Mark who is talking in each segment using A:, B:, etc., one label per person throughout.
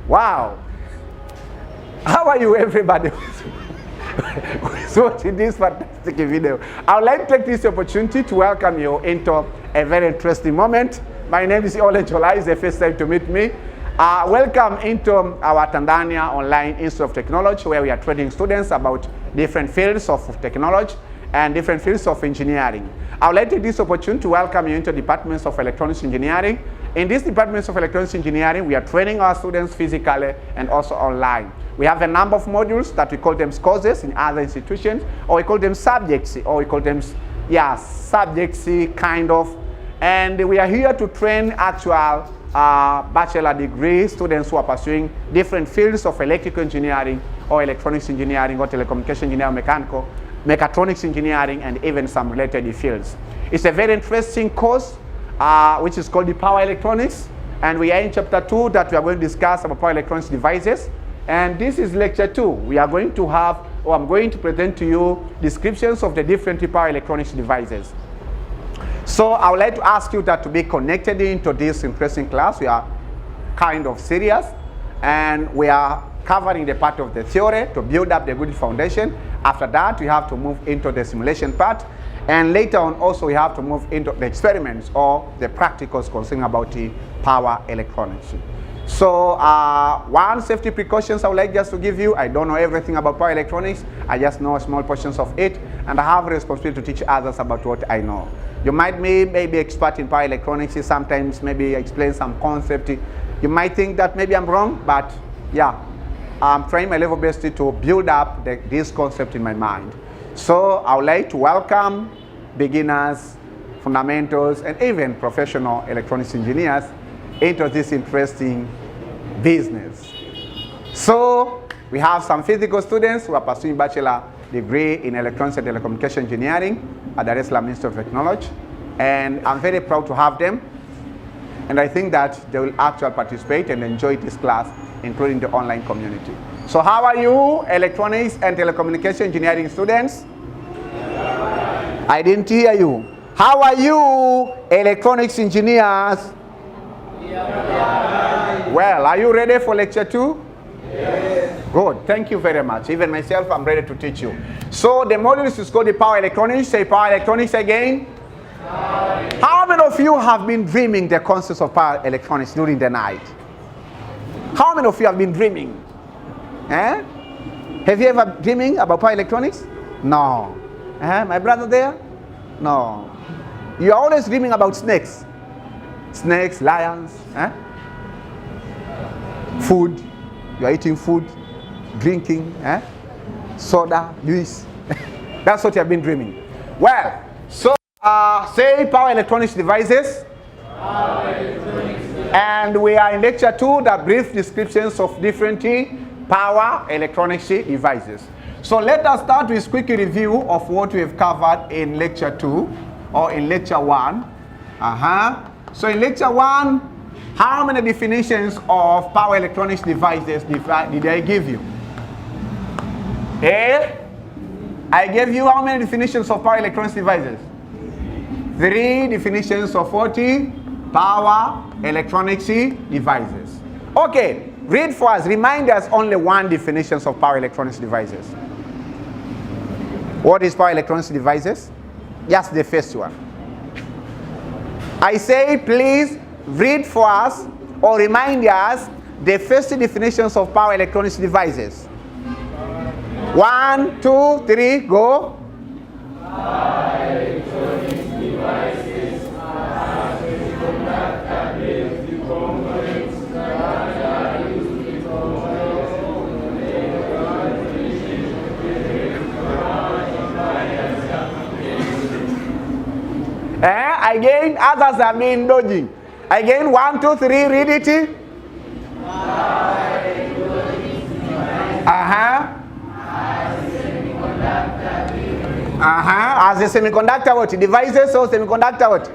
A: Wow! How are you, everybody who's watching this fantastic video? I would like to take this opportunity to welcome you into a very interesting moment. My name is Olenjolai. It's the first time to meet me. Welcome into our Tanzania Online Institute of Technology, where we are training students about different fields of technology and different fields of engineering. I would like to take this opportunity to welcome you into departments of electronics engineering. In these departments of electronics engineering, we are training our students physically and also online. We have a number of modules that we call them courses in other institutions, or we call them subjects, or we call them, subjects kind of. And we are here to train actual bachelor degree students who are pursuing different fields of electrical engineering, or electronics engineering, or telecommunication engineering, mechanical, mechatronics engineering, and even some related fields. It's a very interesting course, which is called the power electronics, and we are in chapter 2 that we are going to discuss about power electronics devices. And this is lecture 2. We are going to have, or I'm going to present to you descriptions of the different power electronics devices. So I would like to ask you that to be connected into this interesting class. We are kind of serious, and we are covering the part of the theory to build up the good foundation. After that, we have to move into the simulation part. And later on also we have to move into the experiments or the practicals concerning about the power electronics. So one safety precautions I would like just to give you. I don't know everything about power electronics. I just know small portions of it, and I have a responsibility to teach others about what I know. You might be maybe expert in power electronics, sometimes maybe explain some concept. You might think that maybe I'm wrong, but yeah, I'm trying my level best to build up this concept in my mind. So I would like to welcome beginners, fundamentals, and even professional electronics engineers into this interesting business. So we have some physical students who are pursuing bachelor degree in electronics and telecommunication engineering at the Dar es Salaam Institute of Technology, and I'm very proud to have them. And I think that they will actually participate and enjoy this class, including the online community. So how are you, electronics and telecommunication engineering students? I didn't hear you. How are you, electronics engineers? Well, are you ready for lecture 2? Yes. Good, thank you very much. Even myself, I'm ready to teach you. So the module is called the power electronics. Say power electronics again. How many of you have been dreaming the concepts of power electronics during the night? How many of you have been dreaming? Eh? Have you ever dreaming about power electronics? No. My brother there? No. You are always dreaming about snakes. Snakes, lions, food. You are eating food, drinking, soda, juice. That's what you have been dreaming. Well, so say power electronics devices. Power electronics devices. And we are in lecture 2, the brief descriptions of different power electronics devices. So let us start with a quick review of what we have covered in lecture 2. or in lecture 1. So in lecture 1, how many definitions of power electronics devices did I give you? I gave you how many definitions of power electronics devices? 3 definitions of 40 power electronics devices. Okay, read for us, remind us only 1 definition of power electronics devices. What is power electronics devices? Just the first one. I say please read for us or remind us the first definitions of power electronics devices. 1, 2, 3, go.
B: Power electronics devices are semiconductor-based components that are used to control
A: again, others are being dodging. Again, 1, 2, 3, read it. As a semiconductor what? Devices or semiconductor what?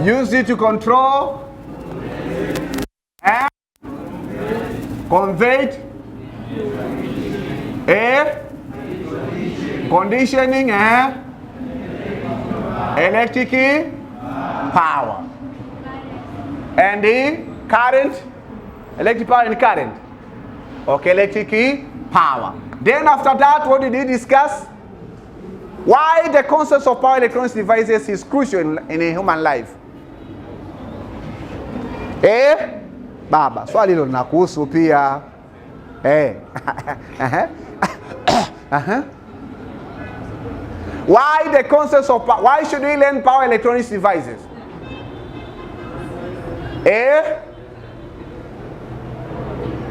A: Use it to control and convey conditioning electric power and the current, electric power and current. Okay, electric power. Then after that, what did we discuss? Why the concept of power electronics devices is crucial in a human life. Baba, swali hilo linakuhusu pia. Why the concept of power? Why should we learn power electronics devices?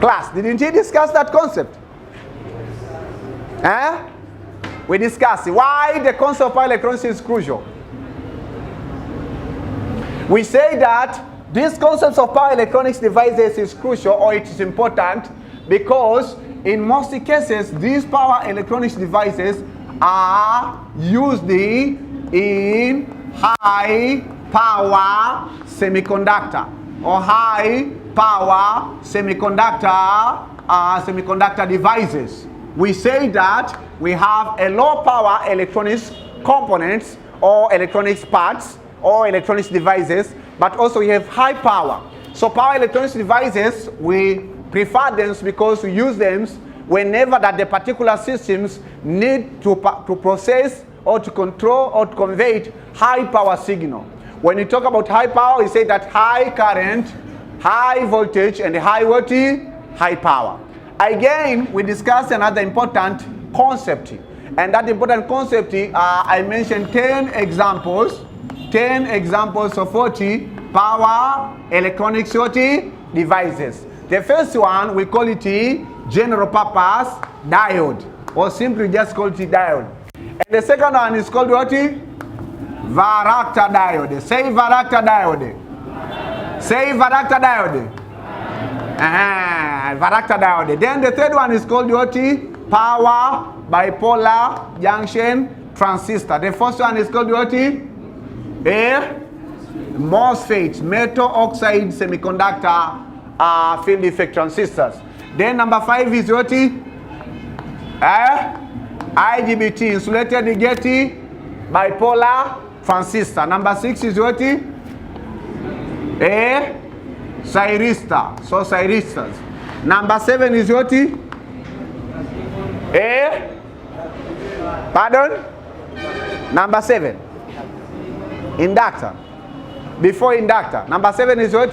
A: Class, didn't you discuss that concept? We discussed why the concept of power electronics is crucial. We say that this concept of power electronics devices is crucial, or it is important, because in most cases these power electronics devices are used in high power semiconductor or high power semiconductor devices. We say that we have a low power electronics components or electronics parts or electronics devices, but also we have high power. So power electronics devices, we prefer them because we use them whenever that the particular systems need to process or to control or to convey high power signal. When we talk about high power, we say that high current, high voltage, and high voltage, high power. Again, we discussed another important concept, and that important concept, I mentioned 10 examples of 40 power electronics devices. The first one, we call it general purpose diode, or simply just call it diode. And the second one is called what? Varactor diode. Say varactor diode. Say varactor diode. Varactor diode. Then the third one is called what? Power bipolar junction transistor. The first one is called what? MOSFET, metal oxide semiconductor field effect transistors. Then number 5 is what? IGBT, insulated gate bipolar transistor. Number 6 is what? Thyristor. So thyristors. Number 7 is what? Pardon? Number 7. Inductor. Before inductor. Number 7 is what?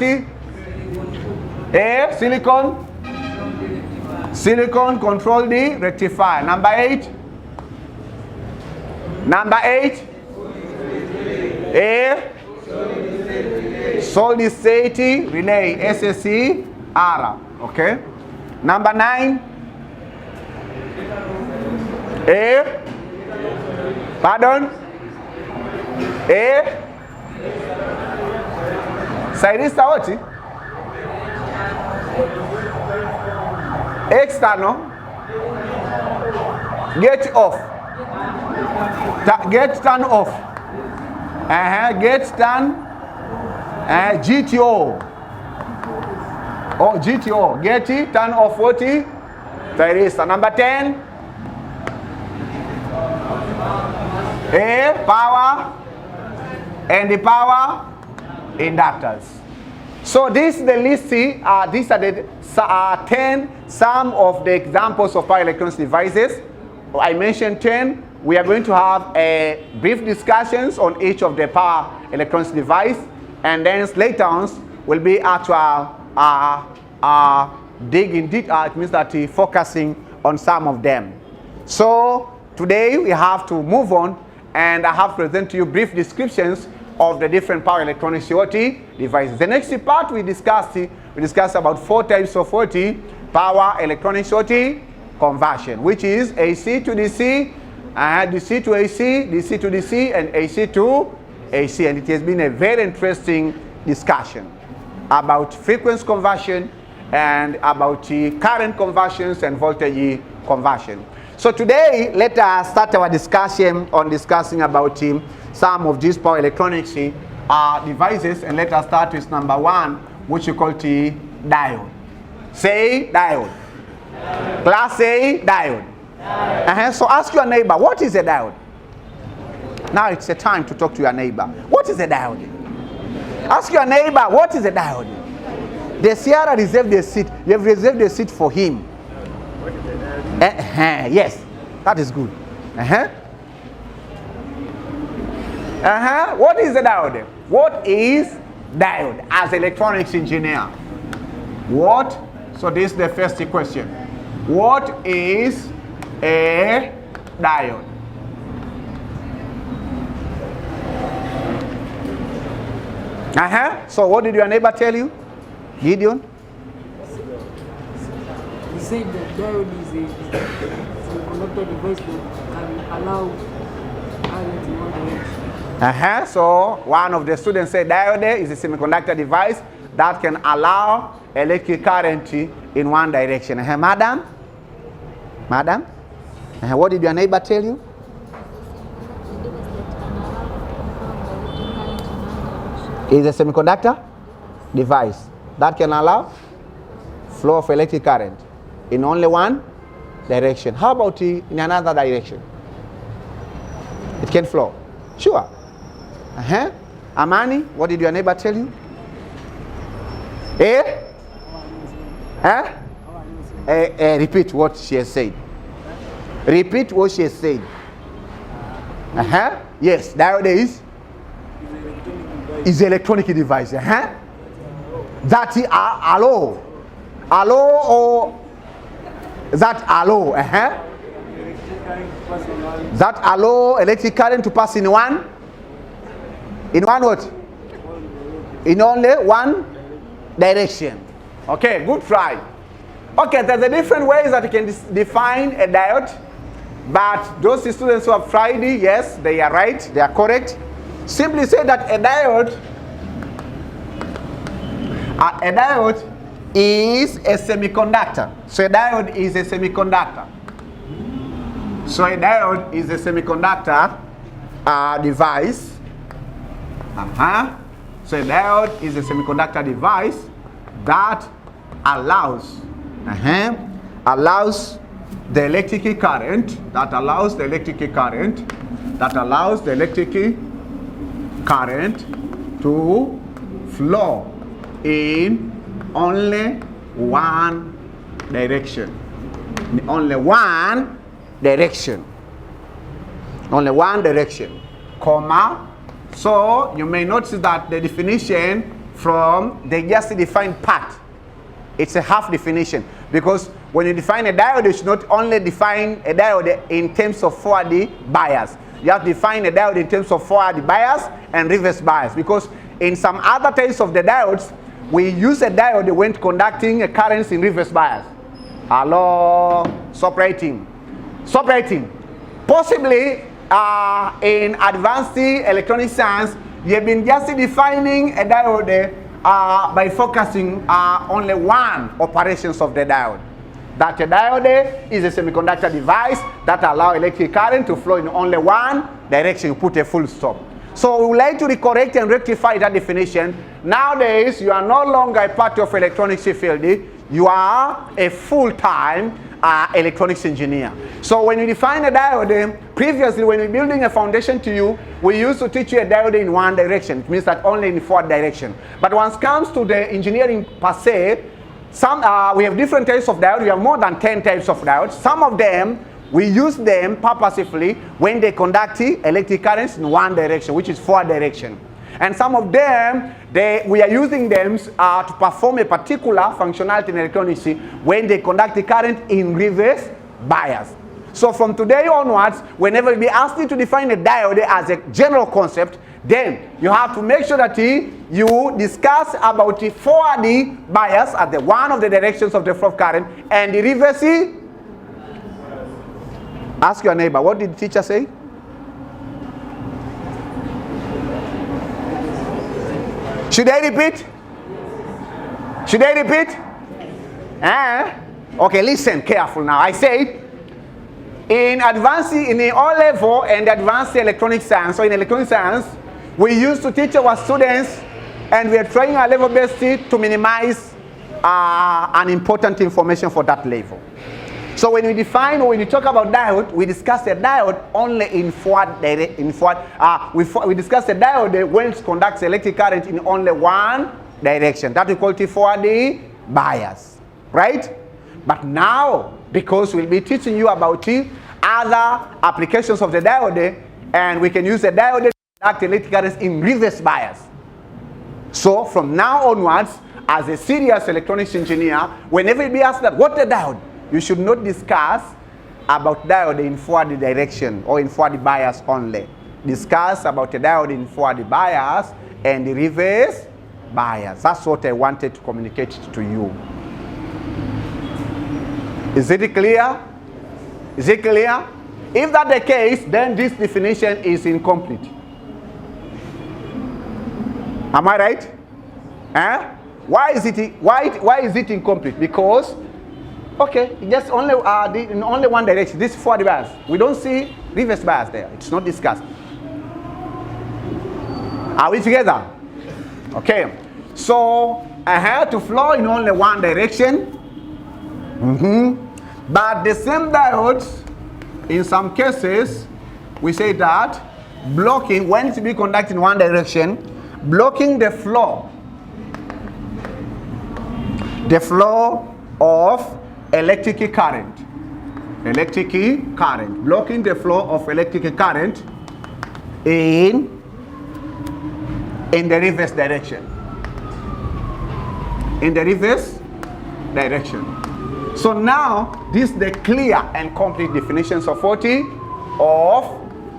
A: Silicon control the rectifier. Number 8. Number 8. Solid state relay, SSR. Okay. Number 9. Pardon? Thyristor what? External. Get off. Get turn off. Get turn. GTO. Oh, GTO. Get it. Turn off what? Thyristor. Number 10. Power and the power inductors. So this is the list. These are the 10 some of the examples of power electronics devices. I mentioned 10. We are going to have a brief discussions on each of the power electronics device, and then later on will be actual digging deep. It means that focusing on some of them. So today we have to move on, and I have to present to you brief descriptions of the different power electronics devices. The next part we discussed about 4 types of power electronics conversion, which is AC to DC, DC to AC, DC to DC, and AC to AC. And it has been a very interesting discussion about frequency conversion and about current conversions and voltage conversion. So today, let us start our discussion on discussing about some of these power electronics devices, and let us start with number 1, which you call diode. Say diode. Class A, diode. So ask your neighbor, what is a diode? Now it's a time to talk to your neighbor. What is a diode? Ask your neighbor, what is a diode? The Sierra reserved a seat. You have reserved a seat for him. Yes, that is good. What is a diode? What is diode as electronics engineer? What? So this is the first question. What is a diode? So what did your neighbor tell you, Gideon?
C: He said that diode is a semiconductor device that can allow current in one direction.
A: So one of the students said diode is a semiconductor device that can allow electric current in one direction. Madam? What did your neighbor tell you? Is a semiconductor device that can allow flow of electric current in only one direction. How about in another direction? It can flow. Sure. Amani, what did your neighbor tell you? Repeat what she has said. Repeat what she has said. Yes, diode is electronic device. That allow or that allow. That allow electric current to pass in one. In one what? In only one direction. Okay, good try. Okay, there's a different ways that you can define a diode, but those students who have tried it, yes, they are right, they are correct. Simply say that a diode is a semiconductor. So a diode is a semiconductor. So a diode is a semiconductor device. So a diode is a semiconductor device that allows the electric current, to flow in only one direction. Only one direction, comma. So you may notice that the definition from the just defined part, it's a half definition, because when you define a diode, you should not only define a diode in terms of forward bias. You have to define a diode in terms of forward bias and reverse bias, because in some other types of the diodes, we use a diode when conducting a current in reverse bias. Hello, separating. Possibly in advanced electronic science, you have been just defining a diode by focusing only one operations of the diode. that a diode is a semiconductor device that allows electric current to flow in only one direction. You put a full stop. So we would like to correct and rectify that definition. Nowadays, you are no longer a part of electronics field. You are a full-time electronics engineer. So when you define a diode, previously when we're building a foundation to you, we used to teach you a diode in one direction. It means that only in forward direction. But once it comes to the engineering per se, we have different types of diodes. We have more than 10 types of diodes. Some of them, we use them purposefully when they conduct electric currents in one direction, which is forward direction. And some of them, we are using them to perform a particular functionality in electronics when they conduct the current in reverse bias. So from today onwards, whenever we ask you to define a diode as a general concept, then you have to make sure that you discuss about the forward bias at the one of the directions of the flow of current and the reverse. Ask your neighbor, what did the teacher say? Should I repeat? Should I repeat? Okay, listen careful now. I said, in the O level and advanced electronic science, so in electronic science, we used to teach our students, and we are trying our level best to minimize unimportant information for that level. So when we define, or when we talk about diode, we discuss a diode only in forward. We discuss a diode when it conducts electric current in only one direction. That we call the forward bias, right? But now, because we'll be teaching you about other applications of the diode, and we can use the diode to conduct electric currents in reverse bias. So from now onwards, as a serious electronics engineer, whenever you be asked that, what the diode? You should not discuss about diode in forward direction or in forward bias only. Discuss about the diode in forward bias and the reverse bias. That's what I wanted to communicate to you. Is it clear? Is it clear? If that's the case, then this definition is incomplete. Am I right? Why is it incomplete? Because okay, just only in only one direction. This is forward bias. We don't see reverse bias there. It's not discussed. Are we together? Okay. So I have to flow in only one direction. But the same diodes, in some cases, we say that blocking, when it be conducted in one direction, blocking the flow of electric current, blocking the flow of electric current in the reverse direction. In the reverse direction. So now, this is the clear and complete definitions of what of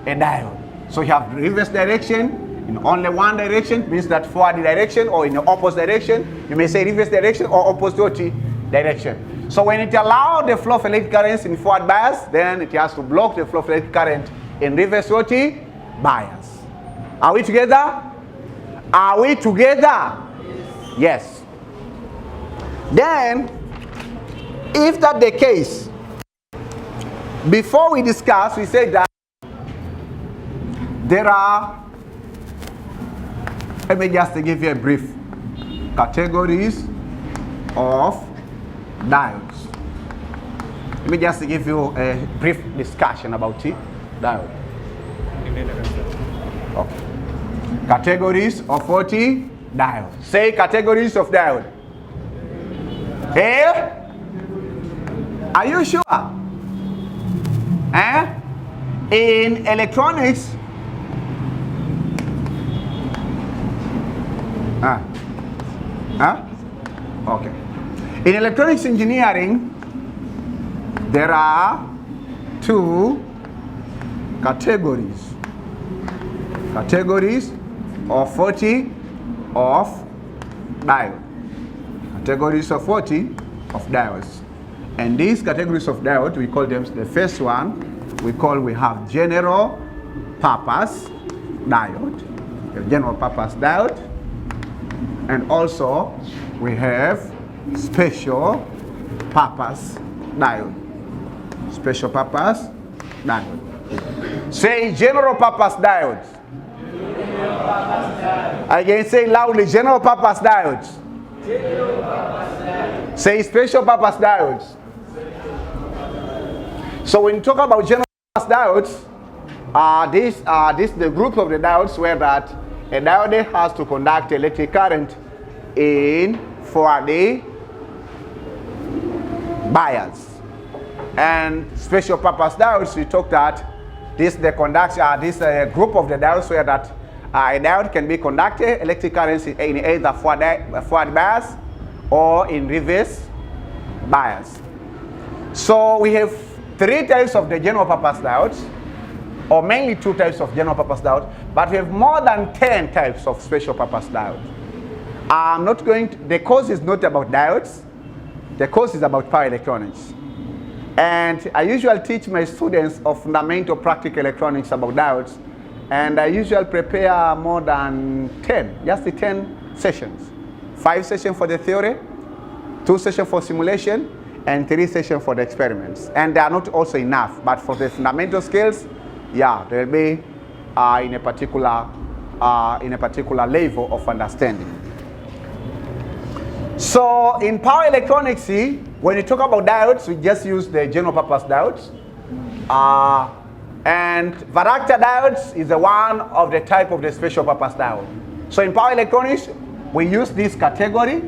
A: a diode. So you have reverse direction in only one direction, means that forward direction, or in the opposite direction. You may say reverse direction or opposite direction. So when it allows the flow of electric currents in forward bias, then it has to block the flow of electric current in reverse bias. Are we together? Are we together? Yes. Then, if that's the case, before we discuss, we say that there are, let me just give you a brief categories of diodes. Let me just give you a brief discussion about diode. Okay. Categories of what? Diode. Say categories of diode. Hey? Are you sure? In electronics, okay. In electronics engineering, there are two categories. Categories of 40 of diode. Categories of 40 of diodes. And these categories of diode, we call them, the first one, we have general purpose diode. General purpose diode. And also, we have special purpose diode. Special purpose diode. Say general purpose diodes. Again, say loudly, general purpose diodes. Say special purpose diodes. So when you talk about general purpose diodes, this the group of the diodes where that a diode has to conduct electric current in for the bias. And special purpose diodes, we talked that this the conduction, this group of the diodes where that a diode can be conducted electric currents in either forward bias or in reverse bias. So we have 3 types of the general purpose diodes, or mainly 2 types of general purpose diodes, but we have more than 10 types of special purpose diodes. I'm not going to, the course is not about diodes, the course is about power electronics. And I usually teach my students of fundamental practical electronics about diodes, and I usually prepare more than 10, just the 10 sessions. 5 sessions for the theory, 2 sessions for simulation, and 3 sessions for the experiments. And they are not also enough, but for the fundamental skills, yeah, they'll be in a particular level of understanding. So in power electronics, see, when you talk about diodes, we just use the general purpose diodes. And varactor diodes is the one of the type of the special purpose diode. So in power electronics, we use this category,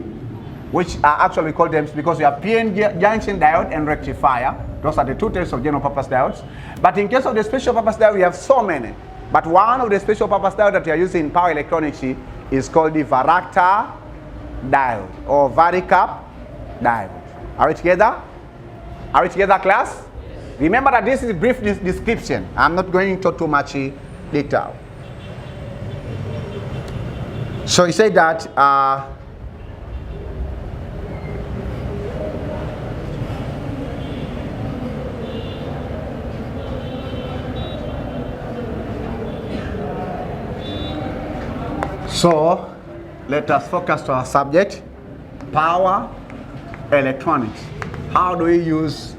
A: which are actually we call them because we have PN junction diode and rectifier. Those are the 2 types of general purpose diodes. But in case of the special purpose diode, we have so many. But one of the special purpose diodes that we are using in power electronics is called the varactor diode or varicap diode. Are we together? Are we together, class? Remember that this is a brief description. I'm not going into too much detail. So he said that so let us focus to our subject, power electronics. How do we use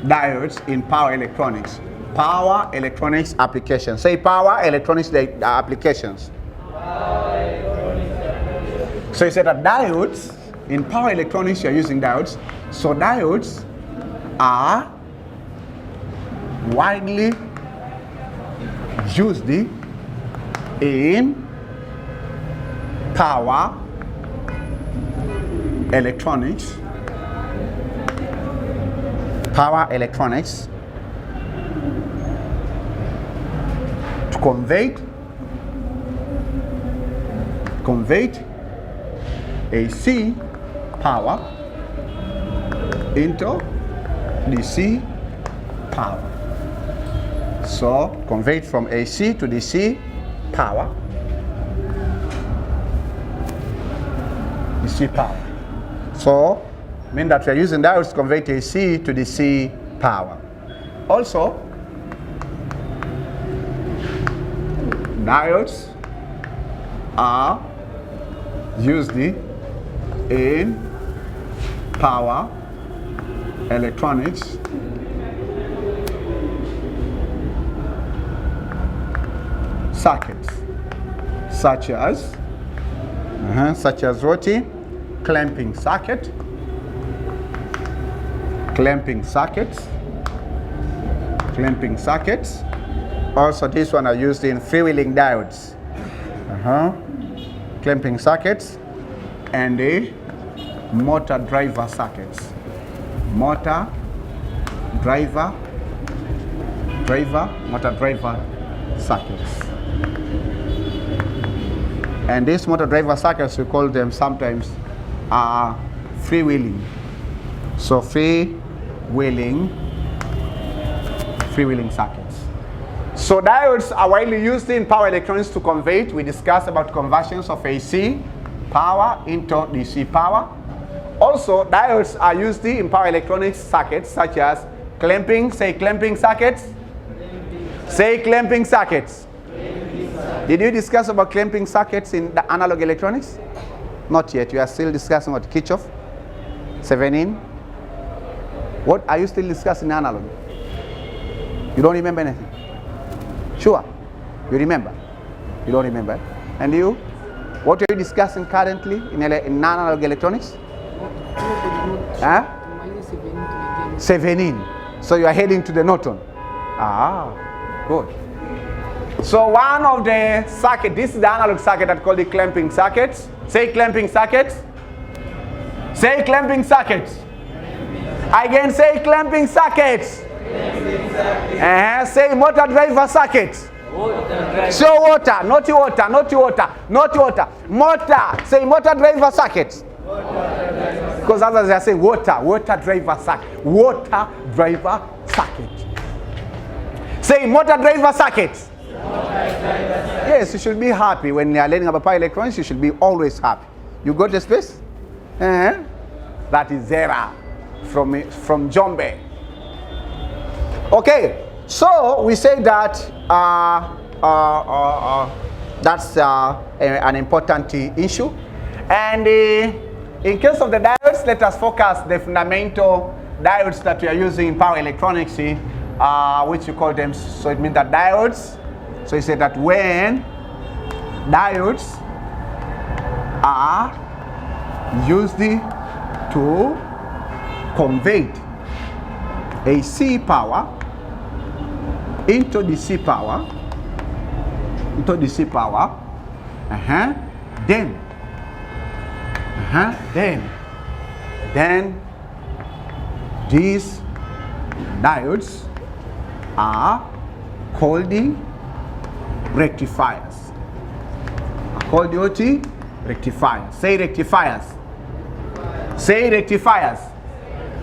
A: diodes in power electronics? Power electronics applications. Say power electronics applications. So he said that diodes, in power electronics you're using diodes. So diodes are widely used in power electronics. Power electronics to convey AC power into DC power. So convert from AC to DC power. DC power. So mean that we are using diodes to convert AC to DC power. Also, diodes are used in power electronics circuits, such as what? Clamping circuit. Clamping circuits. Also, this one are used in freewheeling diodes. Clamping circuits and the motor driver circuits. Motor driver circuits. And these motor driver circuits, we call them sometimes freewheeling. So freewheeling circuits. So diodes are widely used in power electronics to convert. We discussed about conversions of AC power into DC power. Also, diodes are used in power electronics circuits such as clamping. Say clamping circuits. Say clamping circuits. Did you discuss about clamping circuits in the analog electronics? Not yet. You are still discussing about Kirchhoff 7 in What are you still discussing analog? You don't remember anything? Sure. You remember? You don't remember? And you? What are you discussing currently in non-analog electronics? Huh? 17. So you are heading to the Norton. Ah, good. So one of the circuit, this is the analog circuit that called the clamping circuits. Say clamping circuits. Say clamping circuits. Again, say clamping circuits. Say motor driver circuits. So water, not water, not water, not water. Motor. Say motor driver circuits. Because others are saying water, water driver circuit. Water driver circuit. Say motor driver circuit. Yes, you should be happy when you are learning about power electronics. You should be always happy. You got the space? That is Zera from Jombe. Okay, so we say that that's an important issue. And in case of the diodes, let us focus the fundamental diodes that we are using in power electronics, which you call them. So it means that diodes. So you say that when diodes are used to convert AC power into DC power, then these diodes are called the rectifiers. Called the rectifiers. Say rectifiers. Say rectifiers.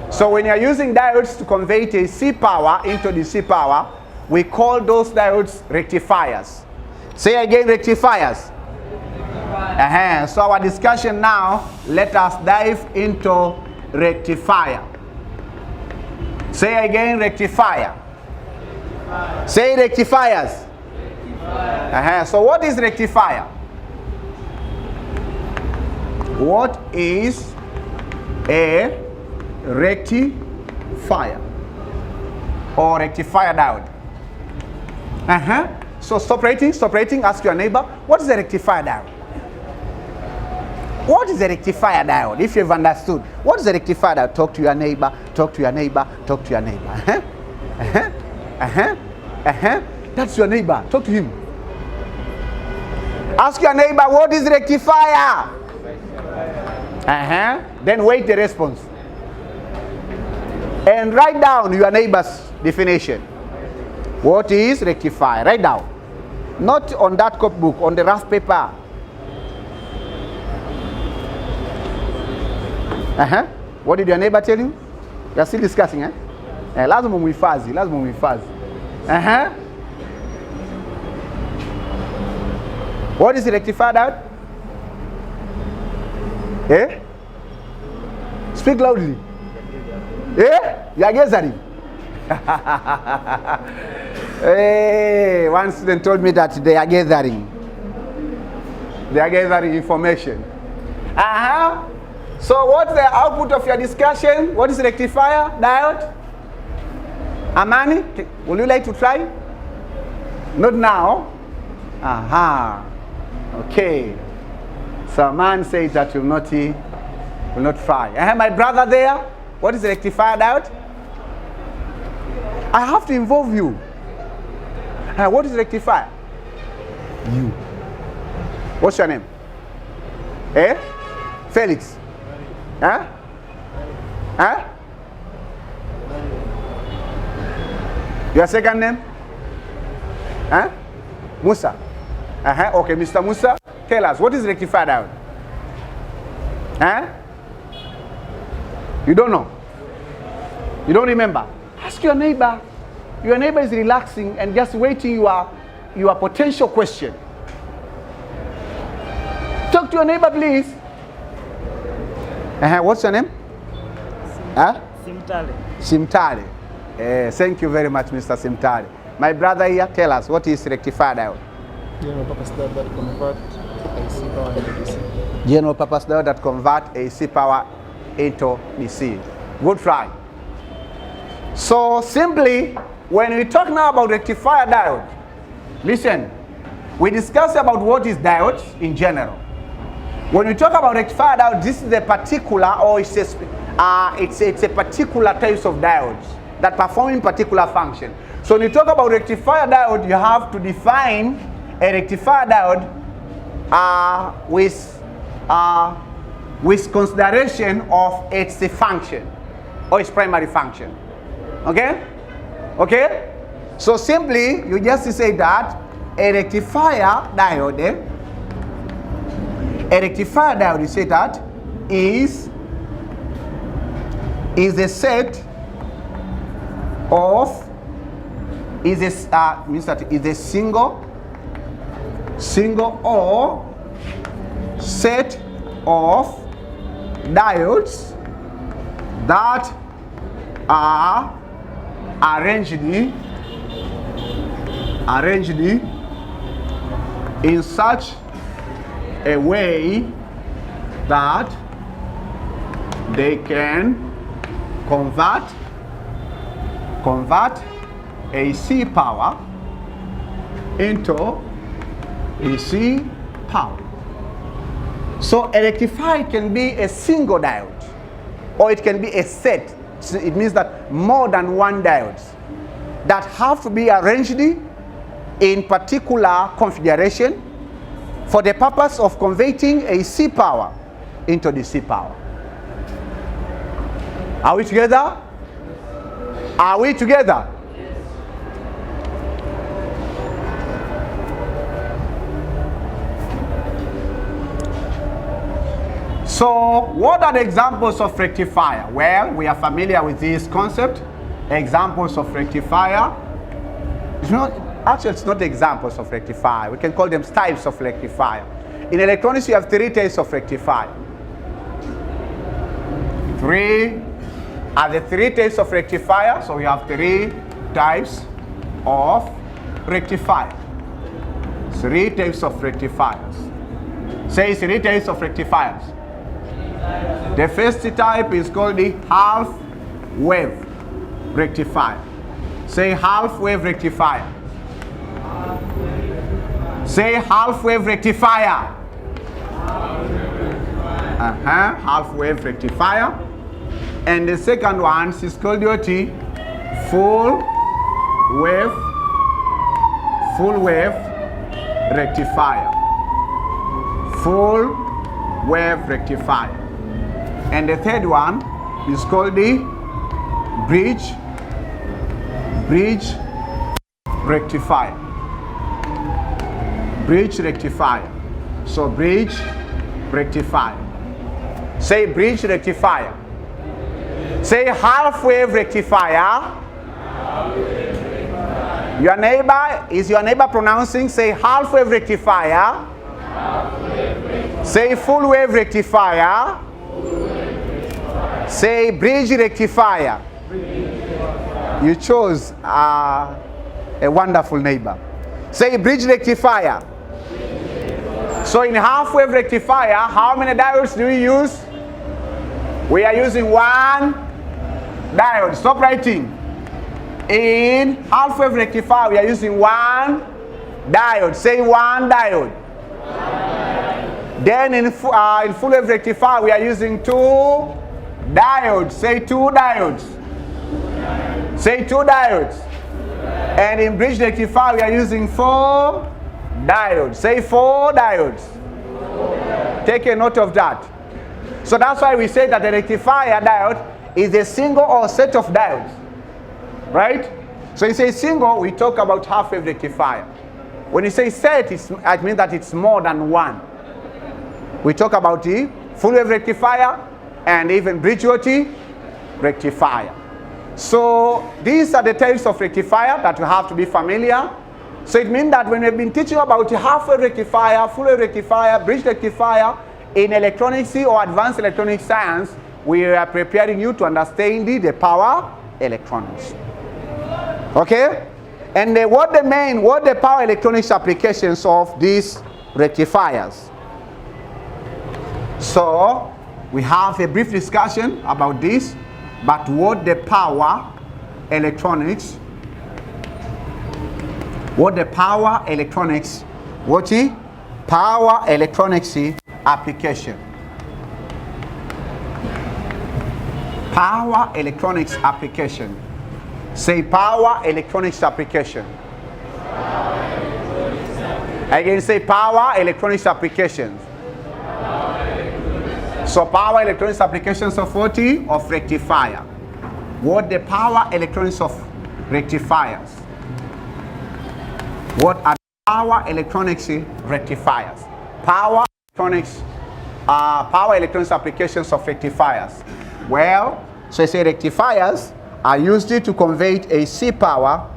A: So when you are using diodes to convert AC power into DC power, we call those diodes rectifiers. Say again, rectifiers. So our discussion now, let us dive into rectifier. Say again, rectifier. Say rectifiers. So what is rectifier? What is a rectifier or rectifier diode? So stop writing, ask your neighbor, what is a rectifier diode? What is a rectifier diode? If you've understood, what is a rectifier diode? Talk to your neighbor, talk to your neighbor, talk to your neighbor. That's your neighbor, talk to him. Ask your neighbor, what is rectifier? Then wait the response. And write down your neighbor's definition. What is rectifier? Write down. Not on that copybook, on the rough paper. What did your neighbor tell you? You are still discussing, lazima muhifadhi, lazima muhifadhi. What is the rectifier diode? Speak loudly. You are gathering. One student told me that they are gathering. They are gathering information. So what's the output of your discussion? What is rectifier diode? Amani, would you like to try? Not now. Okay. So man says that will not try. My brother there, what is the rectifier diode? I have to involve you. What is rectifier? You. What's your name? Felix. Your second name? Musa. Okay, Mr. Musa, tell us, what is rectifier diode? You don't know? You don't remember? Ask your neighbor. Your neighbor is relaxing and just waiting your potential question. Talk to your neighbor, please. What's your name?
D: Simtale.
A: Simtale. Thank you very much, Mr. Simtale. My brother here, tell us, what is rectifier diode? General purpose diode that convert AC power into DC. Good try. So simply, when we talk now about rectifier diode, listen, we discussed about what is diodes in general. When we talk about rectifier diode, this is a particular, or it's a particular type of diodes that perform particular function. So when you talk about rectifier diode, you have to define a rectifier diode with consideration of its function or its primary function. Okay? Okay? So simply, you just say that a rectifier diode, you say that is a set of, means that is a single or set of diodes that are arranged in such a way that they can convert AC power into DC power. So a rectifier can be a single diode, or it can be a set. So it means that more than one diodes that have to be arranged in particular configuration for the purpose of converting AC power into DC power. Are we together? Are we together? So, what are the examples of rectifier? Well, we are familiar with this concept. Examples of rectifier. It's not examples of rectifier. We can call them types of rectifier. In electronics, you have three types of rectifier. Three types of rectifier. So we have three types of rectifier. Three types of rectifiers. Say three types of rectifiers. The first type is called the half wave rectifier. Say half wave rectifier. Say half wave rectifier. Half wave rectifier. And the second one is called the full wave rectifier. Full wave rectifier. And the third one is called the bridge rectifier. Bridge rectifier. So bridge rectifier. Say bridge rectifier. Say half wave rectifier. Your neighbor pronouncing? Say half wave rectifier. Say full wave rectifier. Say bridge rectifier. You chose a wonderful neighbor. Say bridge rectifier. So in half wave rectifier, how many diodes do we use? We are using one diode. Stop writing. In half wave rectifier, we are using one diode. Say one diode. Then in full wave rectifier, we are using two diodes. Say two diodes. Say two diodes. And in bridge rectifier, we are using four diodes. Say four diodes. Take a note of that. So that's why we say that the rectifier diode is a single or set of diodes. Right? So you say single, we talk about half wave rectifier. When you say set, it means that it's more than one. We talk about the full wave rectifier and even bridge rectifier. So these are the types of rectifier that you have to be familiar. So it means that when we've been teaching about half wave rectifier, full wave rectifier, bridge rectifier in electronics or advanced electronic science, we are preparing you to understand the power electronics. Okay? And what the power electronics applications of these rectifiers. So we have a brief discussion about this, but what the power electronics, what the power electronics, what is power electronics application. Power electronics application. Say power electronics application. Again, say power electronics applications. So power electronics applications of what? Of rectifier. What the power electronics of rectifiers? What are power electronics rectifiers? Power electronics applications of rectifiers. Well, so I say rectifiers are used to convey AC power.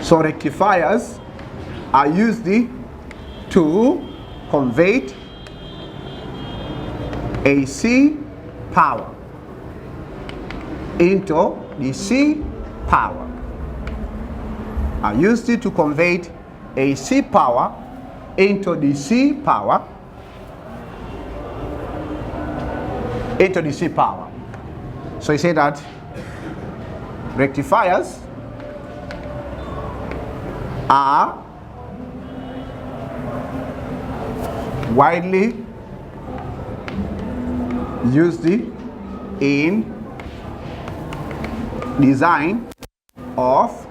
A: So rectifiers are used to convey AC power into DC power. Are used to convey AC power into DC power. Into DC power. So you say that rectifiers are widely used in design of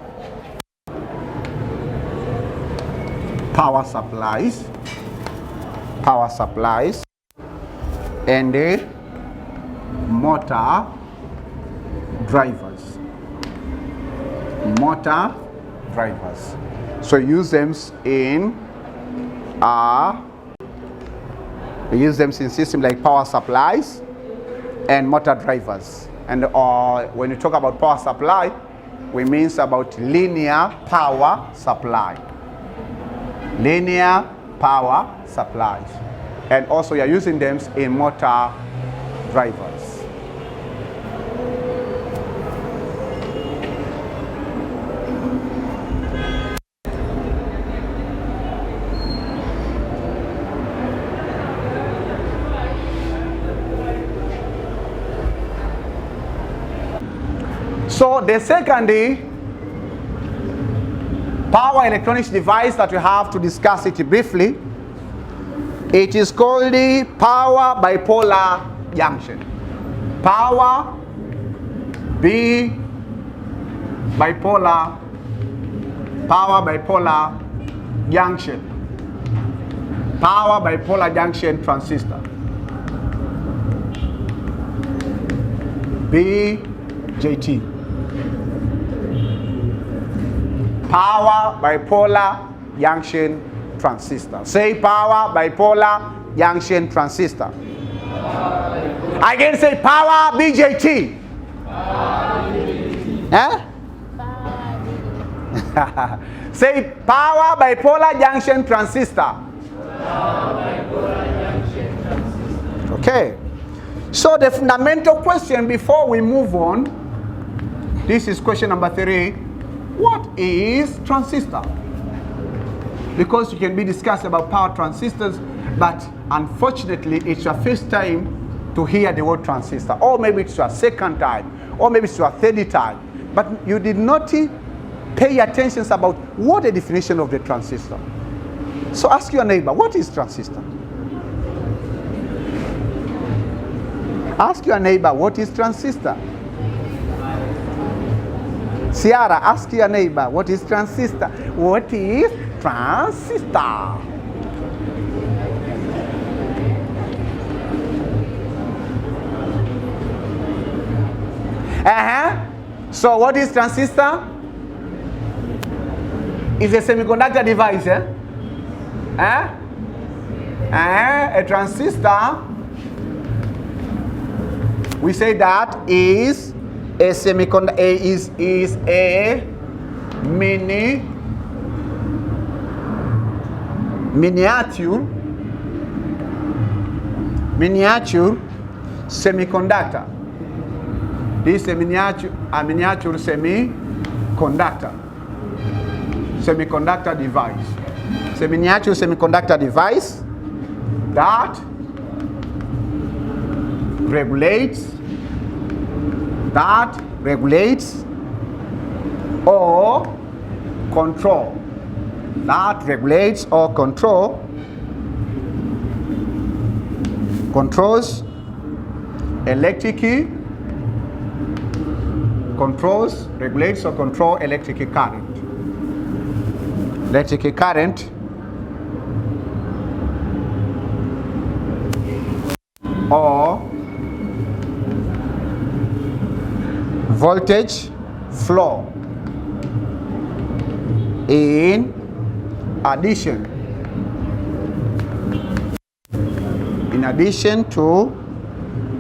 A: power supplies and motor drivers. So use them in systems like power supplies and motor drivers. And when you talk about power supply, we mean about linear power supply. Linear power supplies. And also you are using them in motor drivers. So the second power electronics device that we have to discuss it briefly, it is called the power bipolar junction. Power bipolar junction. Power bipolar junction transistor. BJT. Power bipolar junction transistor. Say power bipolar junction transistor. Again, say power BJT. Say power bipolar junction transistor. Okay. So the fundamental question before we move on, this is question number 3. What is transistor? Because you can be discussed about power transistors, but unfortunately it's your first time to hear the word transistor, or maybe it's your second time, or maybe it's your third time, but you did not pay attention about what the definition of the transistor. So ask your neighbor, what is transistor? Ask your neighbor, what is transistor? Ciara, ask your neighbor, what is transistor? What is transistor? So what is transistor? It's a semiconductor device. A transistor, we say that is a semiconductor, is a miniature semiconductor. This is a miniature semiconductor device. It's a miniature semiconductor device that regulates or control. That regulates or controls regulates or control electric current. Electric current or voltage flow in addition to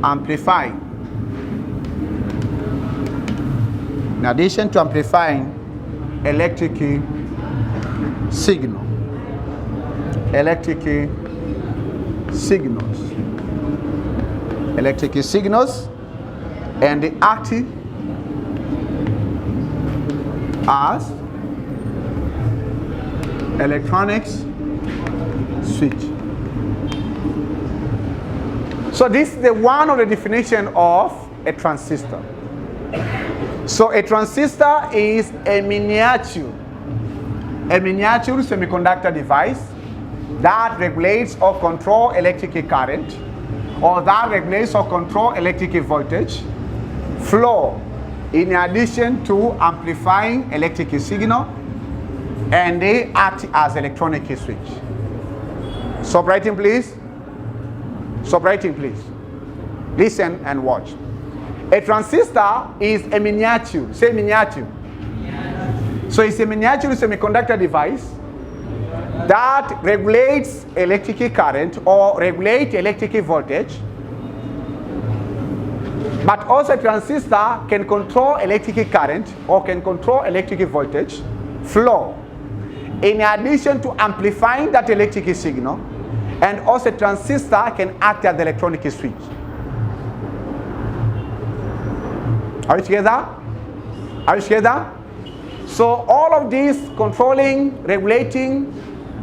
A: amplifying electric signals and they act as electronics switch. So this is one of the definition of a transistor. So a transistor is a miniature semiconductor device that regulates or control electric current, or that regulates or control electric voltage flow in addition to amplifying electric signal, and they act as electronic switch. Stop writing, please. Stop writing, please. Listen and watch. A transistor is a miniature. Say miniature. So it's a miniature semiconductor device that regulates electric current or regulates electric voltage. But also a transistor can control electric current or can control electric voltage flow in addition to amplifying that electric signal, and also a transistor can act as the electronic switch. Are you together? Are you together? So all of these controlling, regulating,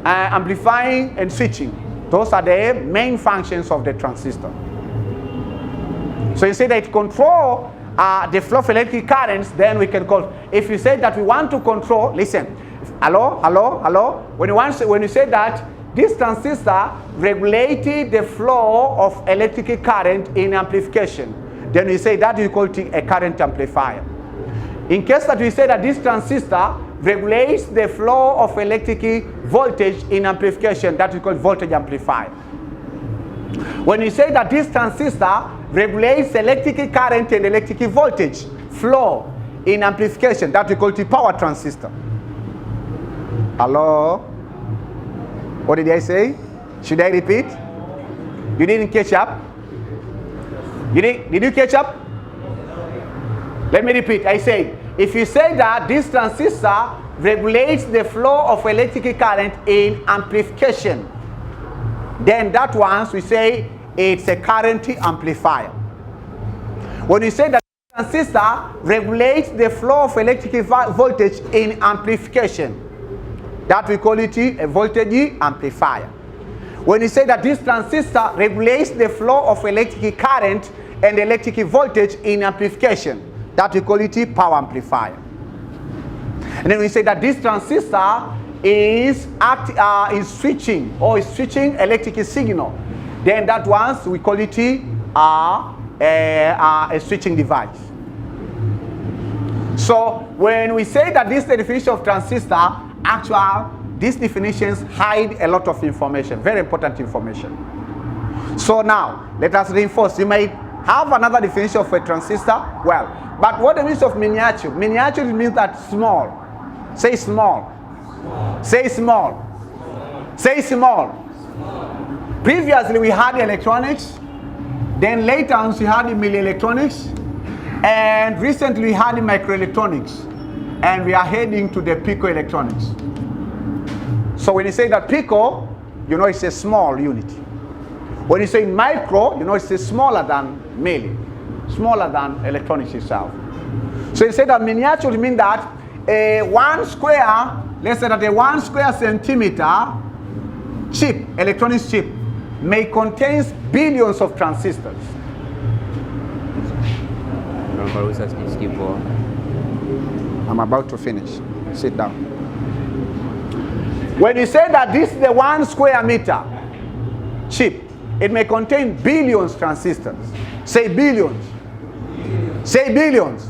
A: amplifying, and switching, those are the main functions of the transistor. So you say that it control the flow of electric currents, then we can call. If you say that we want to control, listen, hello. When you say that this transistor regulated the flow of electric current in amplification, then we say that we call it a current amplifier. In case that we say that this transistor regulates the flow of electric voltage in amplification, that we call voltage amplifier. When we say that this transistor regulates electric current and electric voltage flow in amplification, that we call it power transistor. Hello? What did I say? Should I repeat? You didn't catch up? Did you catch up? Let me repeat. I said, if you say that this transistor regulates the flow of electric current in amplification, then that once we say it's a current amplifier. When you say that the transistor regulates the flow of electric voltage in amplification, that we call it a voltage amplifier. When you say that this transistor regulates the flow of electric current and electric voltage in amplification, that we call it a power amplifier. And then we say that this transistor is switching electric signal, then that once we call it a switching device. So when we say that this is the definition of transistor, actually these definitions hide a lot of information, very important information. So now let us reinforce. You might have another definition of a transistor. Well, but what the means of miniature? Miniature means that small. Say small. Say small. Say small. Previously we had electronics, then later on we had millielectronics, and recently we had microelectronics, and we are heading to the picoelectronics. So when you say that pico, you know it's a small unit. When you say micro, you know it's smaller than milli, smaller than electronics itself. So you say that miniature means that let's say that a 1 square centimeter chip, electronics chip, may contain billions of transistors. I'm about to finish. Sit down. When you say that this is the 1 square meter chip, it may contain billions transistors. Say billions. Say billions.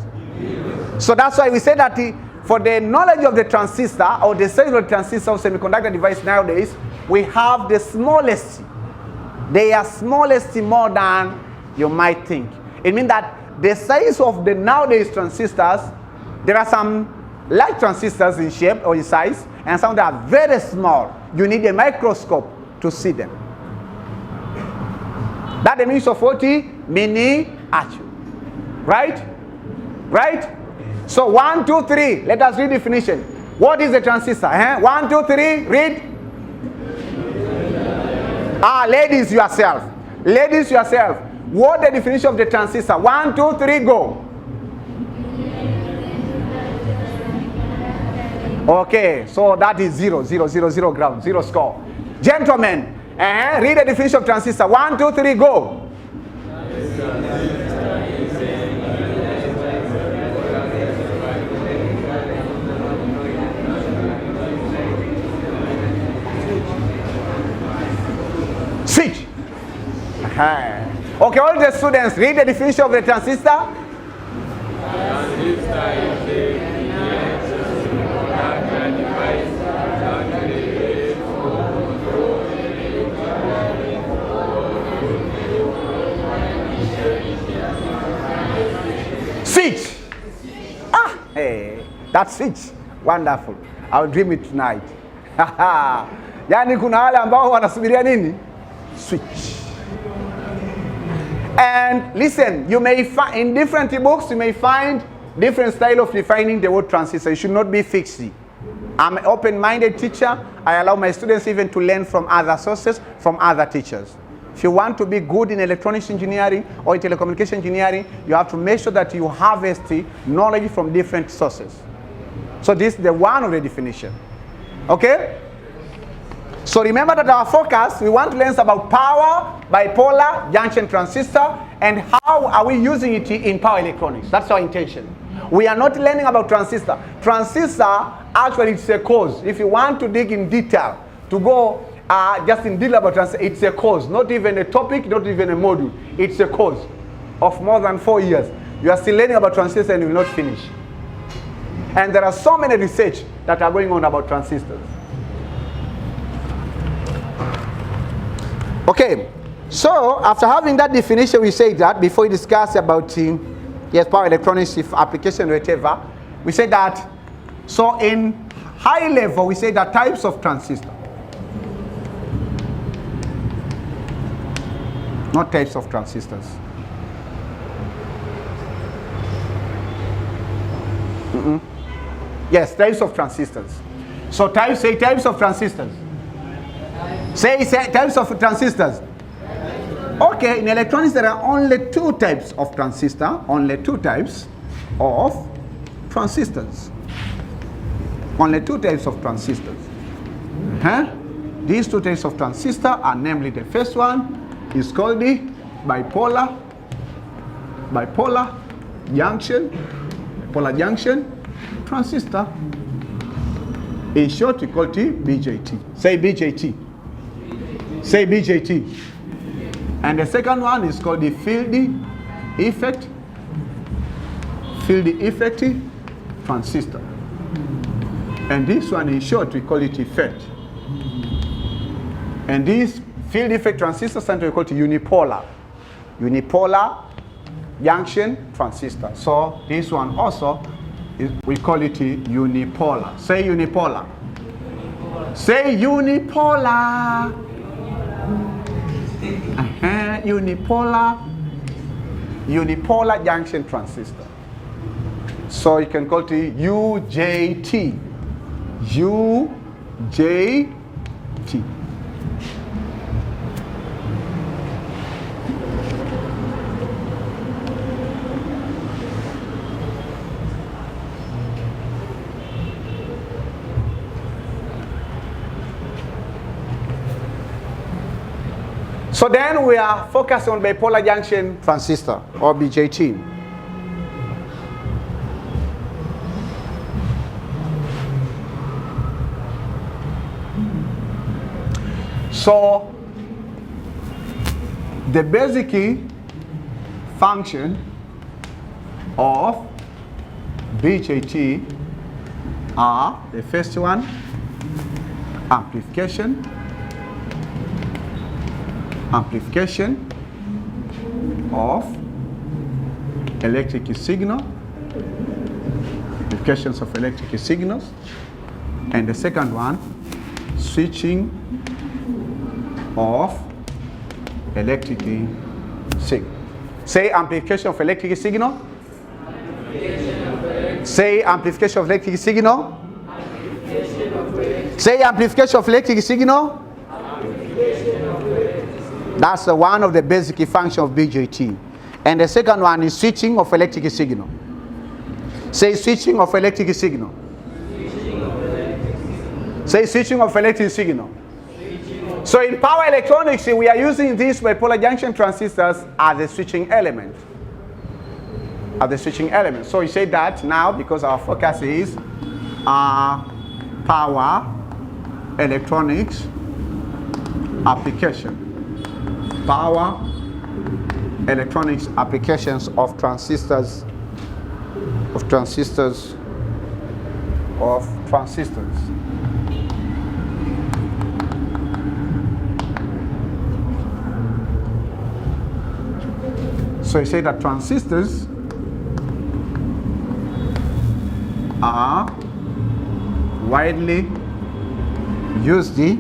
A: So that's why we say that for the knowledge of the transistor or the size of the transistor or semiconductor device nowadays, we have the smallest. They are smallest more than you might think. It means that the size of the nowadays transistors, there are some like transistors in shape or in size, and some that are very small. You need a microscope to see them. That the means of 40 miniature. Right? Right? So 1, 2, 3. Let us read definition. What is a transistor? 1, 2, 3. Read. Ladies yourself. Ladies yourself. What the definition of the transistor? 1, 2, 3. Go. Okay, so that is 0, 0, 0, 0 ground, 0 score. Gentlemen, read the definition of transistor. 1, 2, 3, go. Switch. Okay, all the students, read the definition of the transistor. Switch. Hey, that's switch. Wonderful. I'll dream it tonight. Yani kuna wale ambao wanasubiria nini? Switch. And listen, you may find in different books, you may find different style of defining the word transistor. You should not be fixed. I'm an open-minded teacher. I allow my students even to learn from other sources, from other teachers. If you want to be good in electronics engineering or in telecommunication engineering, you have to make sure that you harvest knowledge from different sources. So this is the one of the definition. Okay? So remember that our focus, we want to learn about power, bipolar, junction transistor, and how are we using it in power electronics. That's our intention. We are not learning about transistor. Transistor, actually, it's a course. If you want to dig in detail, to go just in detail about transistor, it's a course. Not even a topic, not even a module. It's a course of more than 4 years. You are still learning about transistor and you will not finish. And there are so many research that are going on about transistors. Okay, so after having that definition, we say that before we discuss about power electronics, if application, whatever, we say that, so in high level, we say that types of transistor. Not types of transistors. Yes, types of transistors. So say types of transistors. Say types of transistors. Okay, in electronics there are only 2 types of transistor. Only 2 types of transistors. Only 2 types of transistors. These 2 types of transistor are namely, the first one is called the bipolar junction transistor. In short, we call it BJT. Say BJT. Say BJT. And the second one is called the field effect transistor. And this one, in short, we call it effect. And this field effect transistor, sometimes we call it unipolar junction transistor. So this one also, we call it unipolar. Say unipolar. Say unipolar. Unipolar junction transistor. So you can call it UJT. UJT. So then we are focused on bipolar junction transistor, or BJT. So the basic function of BJT are the first one, amplification of electric signal, amplifications of electric signals, and the second one, switching of electric signal. Say amplification of electric signal. Say amplification of electric signal. Say amplification of electric signal. That's one of the basic functions of BJT. And the second one is switching of electric signal. Say switching of electric signal. Say switching of electric signal. So in power electronics, we are using these bipolar junction transistors as a switching element. So you say that now because our focus is power electronics application. Power electronics applications of transistors. So you say that transistors are widely used in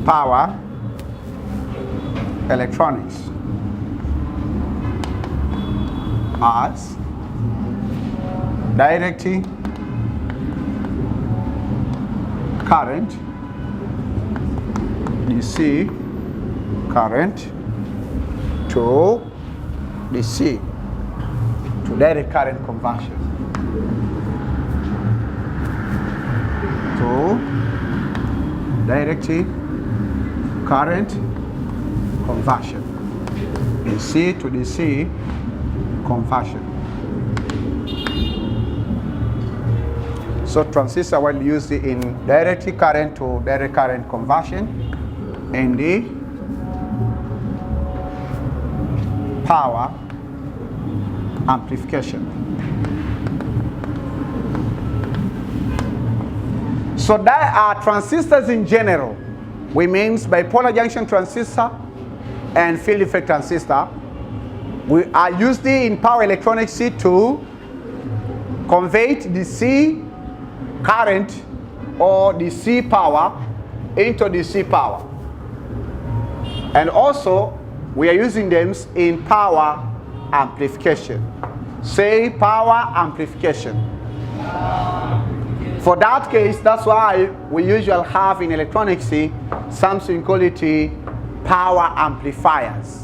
A: power electronics as direct current, DC current to DC to direct current conversion. To direct current conversion. DC to DC conversion. So transistor will used in direct current to direct current conversion and the power amplification. So that are transistors in general. We means bipolar junction transistor and field effect transistor. We are used in power electronics to convert DC current or DC power into DC power. And also we are using them in power amplification. Say power amplification. For that case, that's why we usually have in electronics something called it power amplifiers.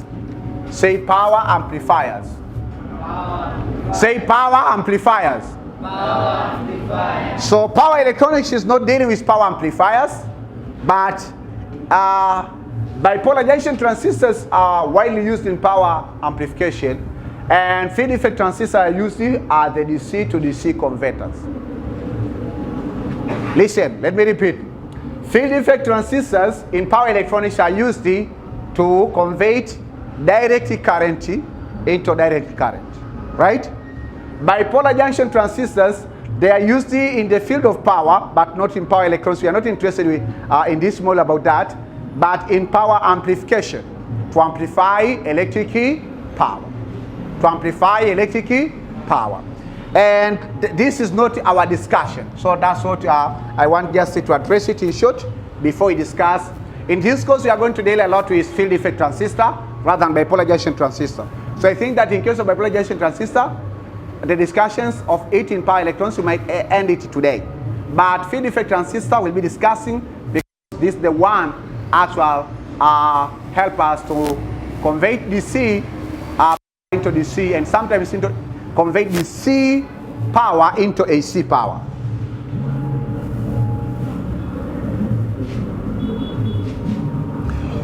A: Say power amplifiers. Say power amplifiers. So power electronics is not dealing with power amplifiers, but bipolar junction transistors are widely used in power amplification, and field effect transistors are used as the DC to DC converters. Listen, let me repeat. Field effect transistors in power electronics are used to convert direct current into direct current, right? Bipolar junction transistors, they are used in the field of power, but not in power electronics. We are not interested in this model about that, but in power amplification, to amplify electric power. To amplify electric power. And this is not our discussion. So that's what I want just to address it in short before we discuss. In this course, we are going to deal a lot with field effect transistor rather than bipolar junction transistor. So I think that in case of bipolar junction transistor, the discussions of it in power electronics, we might end it today. But field effect transistor we'll be discussing because this is the one actual help us to convert DC into DC and sometimes into convert DC power into AC power.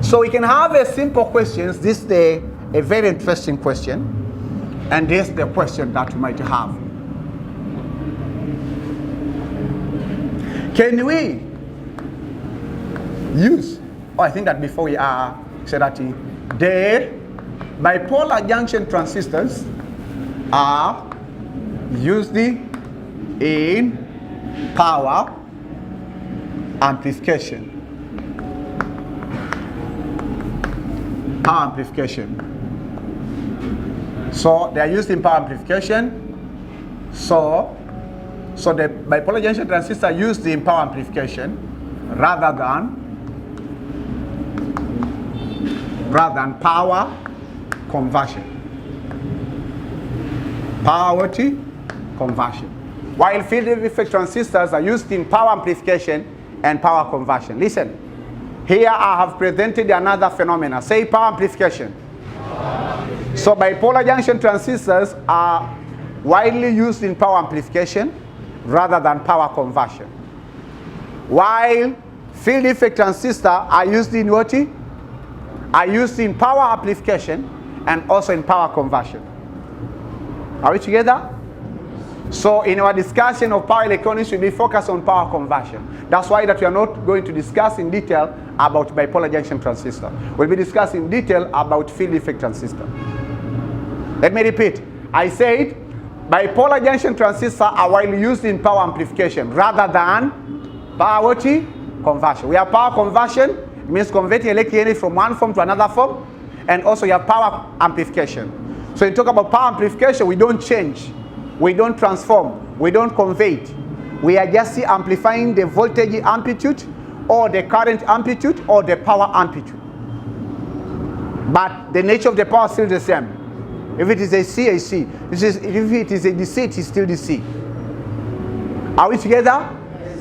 A: So we can have a simple question. This is a very interesting question. And this is the question that we might have. Can we use, I think that before we say that the bipolar junction transistors are used in power amplification. Power amplification. So they are used in power amplification. So the bipolar junction transistor are used in power amplification rather than power conversion. Power conversion. While field effect transistors are used in power amplification and power conversion. Listen, here I have presented another phenomena. Say power amplification. So bipolar junction transistors are widely used in power amplification rather than power conversion. While field effect transistors are used in what? Are used in power amplification and also in power conversion. Are we together? So in our discussion of power electronics, we'll be focused on power conversion. That's why that we are not going to discuss in detail about bipolar junction transistor. We'll be discussing in detail about field effect transistor. Let me repeat. I said bipolar junction transistors are widely used in power amplification rather than power conversion. We have power conversion, it means converting electric energy from one form to another form, and also you have power amplification. So when you talk about power amplification, we don't change, we don't transform, we don't convert. We are just amplifying the voltage amplitude or the current amplitude or the power amplitude. But the nature of the power is still the same. If it is AC, AC. If it is a DC, it is still DC. Are we together? Yes.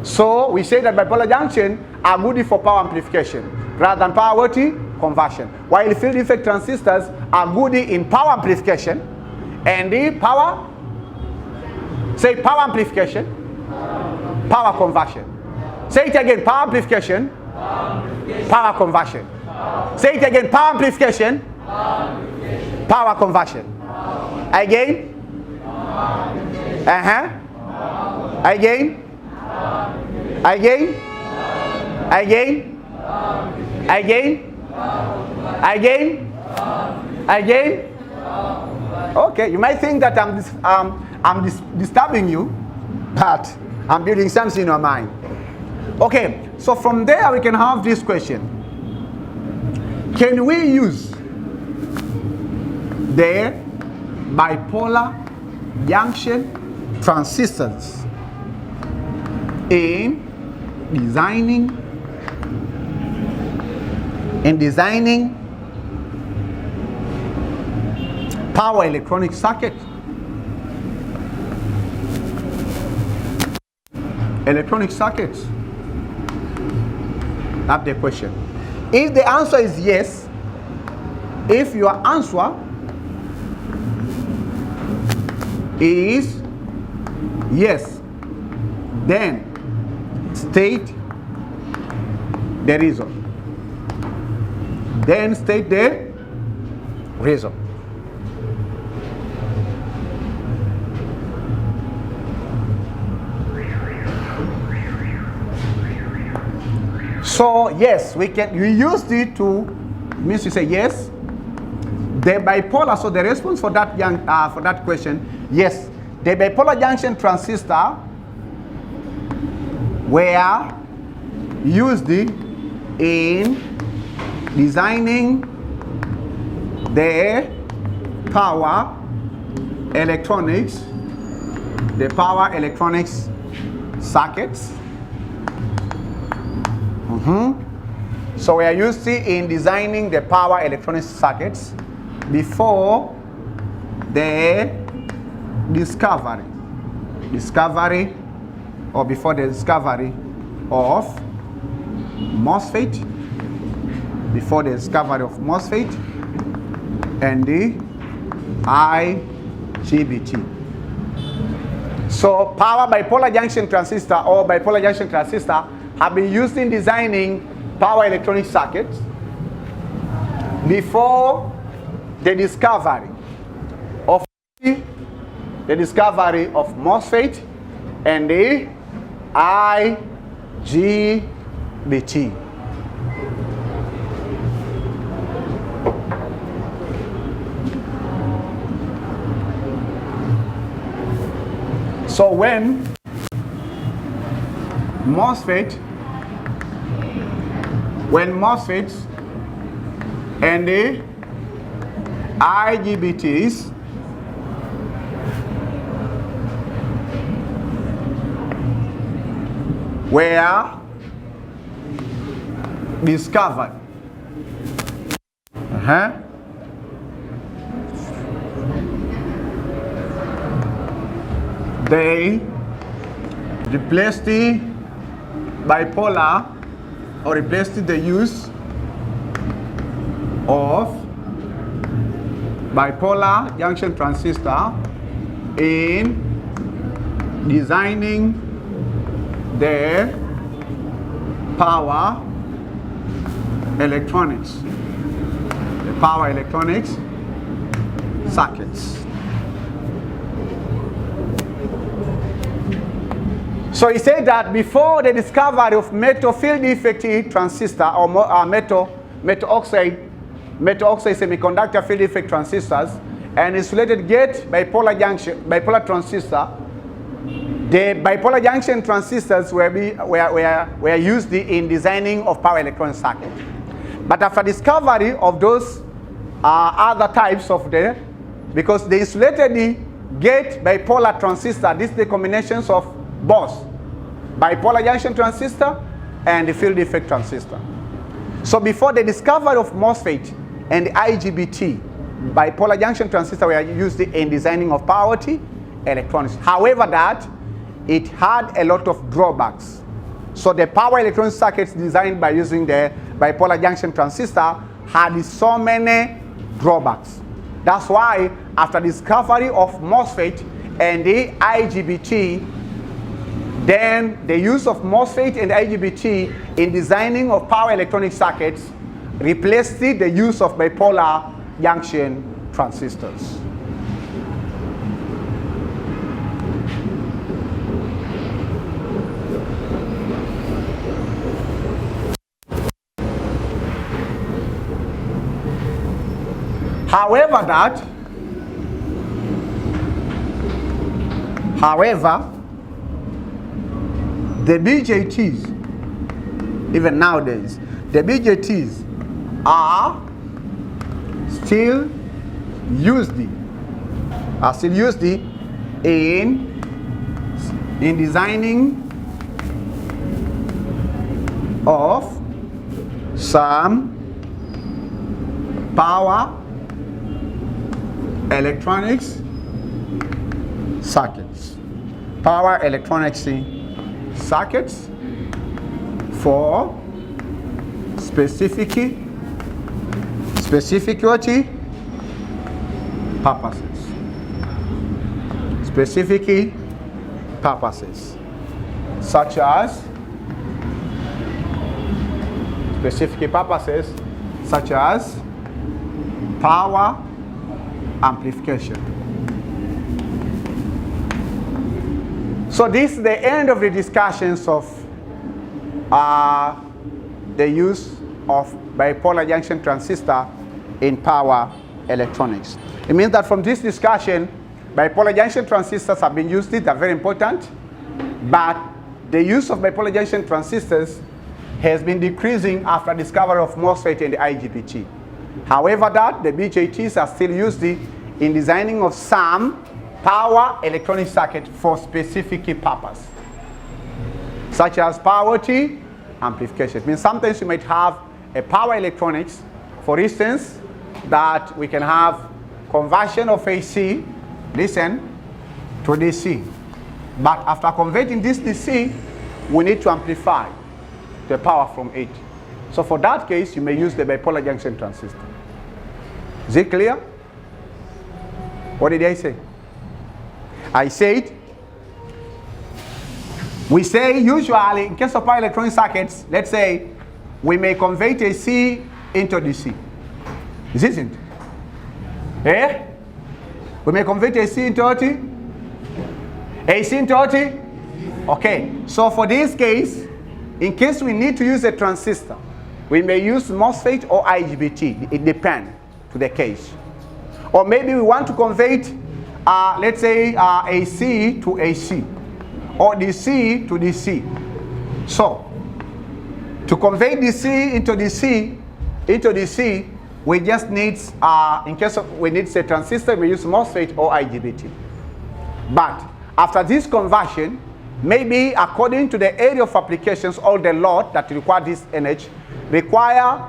A: So we say that bipolar junction are good for power amplification rather than power conversion. While field effect transistors are good in power amplification and the power, say power amplification, power conversion. Say it again, power amplification, power conversion. Say it again, power amplification, power conversion. Again. Again. Again. Again. Again. Again. Okay, you might think that I'm disturbing you, but I'm building something in your mind. Okay, so from there we can have this question. Can we use the bipolar junction transistors in designing power electronic circuit? Electronic circuits. That's the question. If the answer is yes, if your answer is yes, then state the reason. Then state the reason. So yes, we use it to means you say yes. The bipolar, so the response for that question, yes, the bipolar junction transistor were used in designing the power electronics circuits. So we are used in designing the power electronic circuits before the discovery or before the discovery of MOSFET, before the discovery of MOSFET and the IGBT. So power bipolar junction transistor or bipolar junction transistor have been used in designing power electronic circuits before the discovery of MOSFET and the IGBT. So when MOSFETs and the IGBTs were discovered, they replaced the bipolar, or replaced the use of bipolar junction transistor in designing the power electronics, circuits. So he said that before the discovery of metal field defect transistor, or metal oxide semiconductor field defect transistors and insulated gate bipolar transistor, the bipolar junction transistors were used in designing of power electronic circuit. But after discovery of those other types of because the insulated gate bipolar transistor, this is the combinations of both bipolar junction transistor and the field defect transistor. So before the discovery of MOSFET and the IGBT, bipolar junction transistor were used in designing of power electronics. However, that it had a lot of drawbacks. So the power electronic circuits designed by using the bipolar junction transistor had so many drawbacks. That's why after discovery of MOSFET and the IGBT, then the use of MOSFET and IGBT in designing of power electronic circuits replaced the use of bipolar junction transistors. However, the BJTs, even nowadays, the BJTs are still used in designing of some power electronics circuits. Power electronics circuits for specific purposes. Specific purposes, such as power amplification. So this is the end of the discussions of the use of bipolar junction transistor in power electronics. It means that from this discussion, bipolar junction transistors have been used, they're very important, but the use of bipolar junction transistors has been decreasing after discovery of MOSFET and the IGBT. However, that the BJTs are still used in designing of some power electronic circuit for specific purpose, such as power amplification. It means sometimes you might have a power electronics, for instance, that we can have conversion of AC, listen, to DC. But after converting this DC, we need to amplify the power from it. So for that case, you may use the bipolar junction transistor. Is it clear? What did I say? I said, we say usually in case of power electronic circuits, let's say we may convert AC into DC. Is isn't? Eh? We may convert AC into what? AC into what? Okay, so for this case, in case we need to use a transistor, we may use MOSFET or IGBT. It depends to the case. Or maybe we want to convert, let's say, AC to AC or DC to DC. So, to convert DC into DC, we just need, in case of we need a transistor, we use MOSFET or IGBT. But after this conversion, maybe according to the area of applications or the load that require this energy, require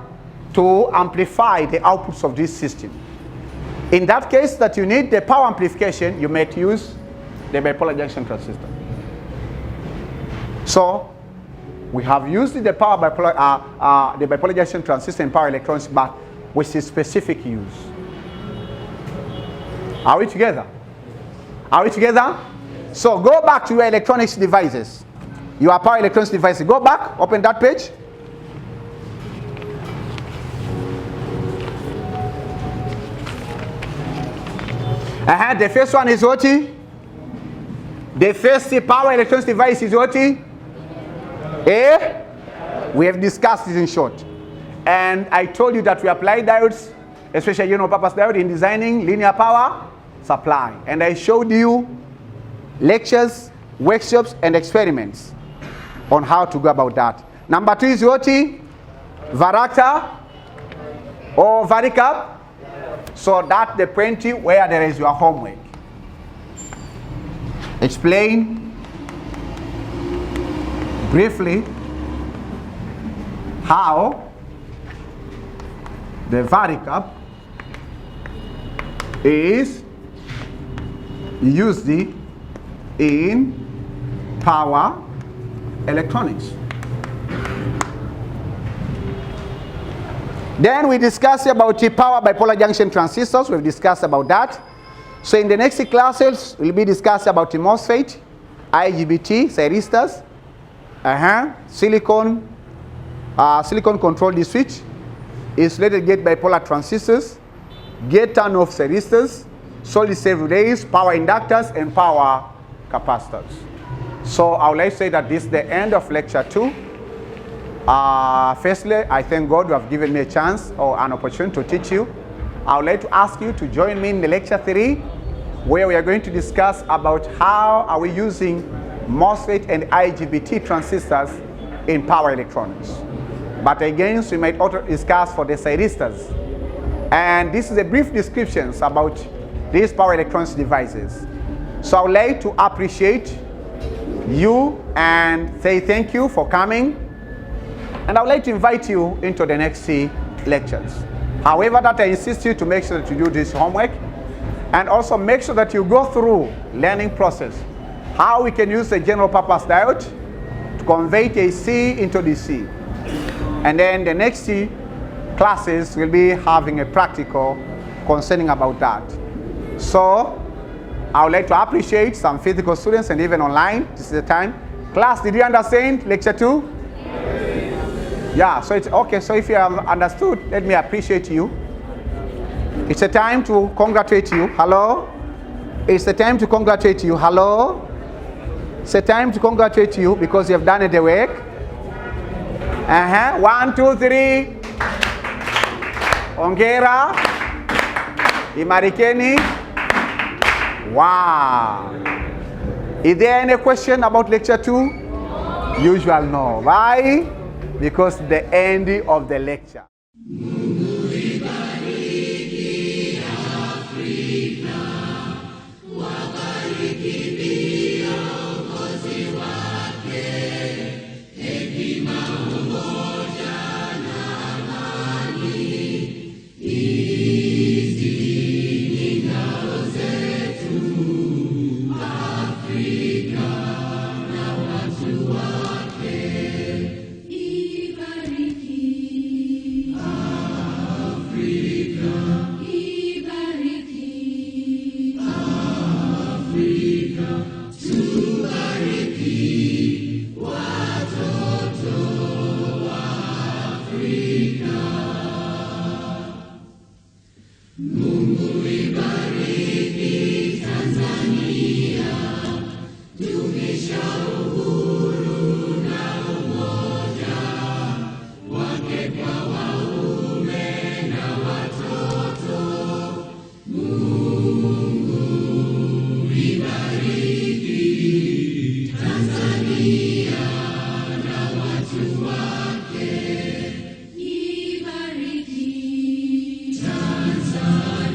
A: to amplify the outputs of this system. In that case that you need the power amplification, you may use the bipolar junction transistor. So we have used the bipolar junction transistor in power electronics, but with a specific use. Are we together? Are we together? So go back to your electronics devices. Your power electronics devices. Go back, open that page. The first one is what? The first power electronics device is what? We have discussed this in short. And I told you that we apply diodes, especially general purpose diode, in designing linear power supply. And I showed you lectures, workshops, and experiments on how to go about that. Number 2 is what? Varactor or varicap. So that's the point where there is your homework. Explain briefly how the varicap is used in power electronics. Then we discussed about the power bipolar junction transistors. We've discussed about that. So in the next classes, we'll be discussing about the MOSFET, IGBT, thyristors, silicon controlled switch, insulated gate bipolar transistors, gate turn-off thyristors, solid state relays, power inductors, and power capacitors. So I would like to say that this is the end of lecture 2. Firstly, I thank God you have given me a chance or an opportunity to teach you. I would like to ask you to join me in the lecture 3, where we are going to discuss about how are we using MOSFET and IGBT transistors in power electronics. But again, we might also discuss for the thyristors. And this is a brief description about these power electronics devices. So I would like to appreciate you and say thank you for coming. And I would like to invite you into the next lectures. However, that I insist you to make sure that you do this homework and also make sure that you go through learning process. How we can use a general purpose diode to convert AC into DC. And then the next classes will be having a practical concerning about that. So I would like to appreciate some physical students and even online. This is the time. Class, did you understand lecture 2? Yeah, so it's okay. So if you have understood, let me appreciate you. It's a time to congratulate you. Hello? It's a time to congratulate you. Hello? It's a time to congratulate you because you have done the work. 1, 2, 3. Ongera. Imarikeni. Wow. Is there any question about lecture 2? Usual no. Why? Because the end of the lecture.
B: Mungu ibariki Tanzania, dumisha uhuru na umoja wake kwa waume na watoto. Mungu ibariki Tanzania na watu wake. Ibariki Tanzania.